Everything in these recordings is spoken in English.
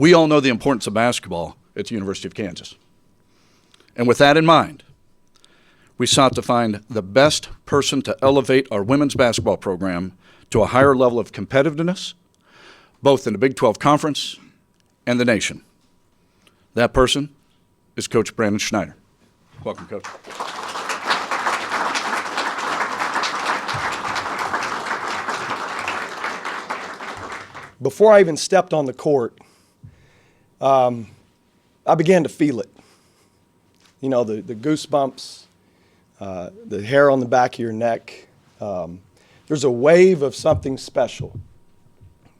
We all know the importance of basketball at the University of Kansas. And with that in mind, we sought to find the best person to elevate our women's basketball program to a higher level of competitiveness, both in the Big 12 Conference and the nation. That person is Coach Brandon Schneider. Welcome, Coach. Before I even stepped on the court, I began to feel it. You know, the goosebumps, the hair on the back of your neck. There's a wave of something special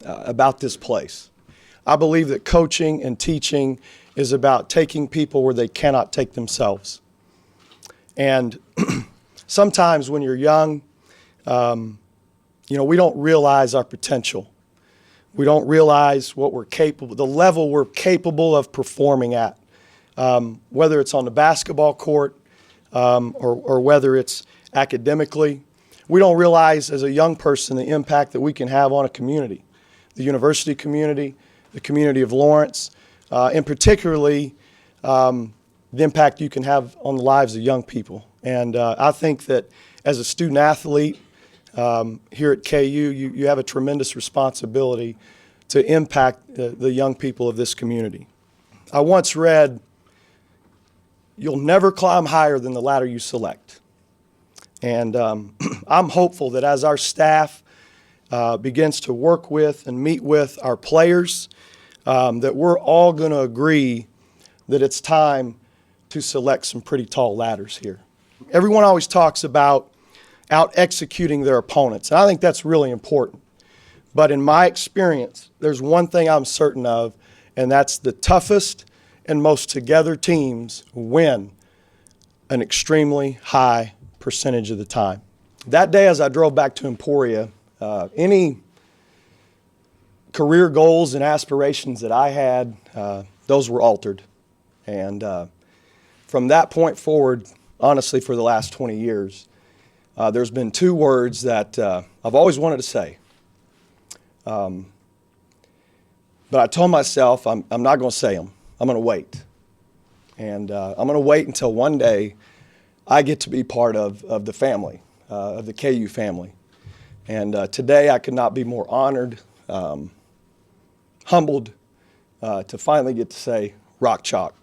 about this place. I believe that coaching and teaching is about taking people where they cannot take themselves. And sometimes when you're young, you know, we don't realize our potential. We don't realize what we're capable, the level we're capable of performing at, whether it's on the basketball court or whether it's academically. We don't realize as a young person the impact that we can have on a community, the university community, the community of Lawrence, and particularly the impact you can have on the lives of young people. And I think that as a student athlete here at KU, you have a tremendous responsibility to impact the young people of this community. I once read, "You'll never climb higher than the ladder you select." And I'm hopeful that as our staff begins to work with and meet with our players, that we're all going to agree that it's time to select some pretty tall ladders here. Everyone always talks about out-executing their opponents, and I think that's really important. But in my experience, there's one thing I'm certain of, and that's the toughest and most together teams win an extremely high percentage of the time. That day as I drove back to Emporia, any career goals and aspirations that I had, those were altered. And from that point forward, honestly, for the last 20 years, there's been two words that I've always wanted to say. But I told myself I'm not going to say them. I'm going to wait. And I'm going to wait until one day I get to be part of the family, of the KU family. And today I could not be more honored, humbled to finally get to say Rock Chalk.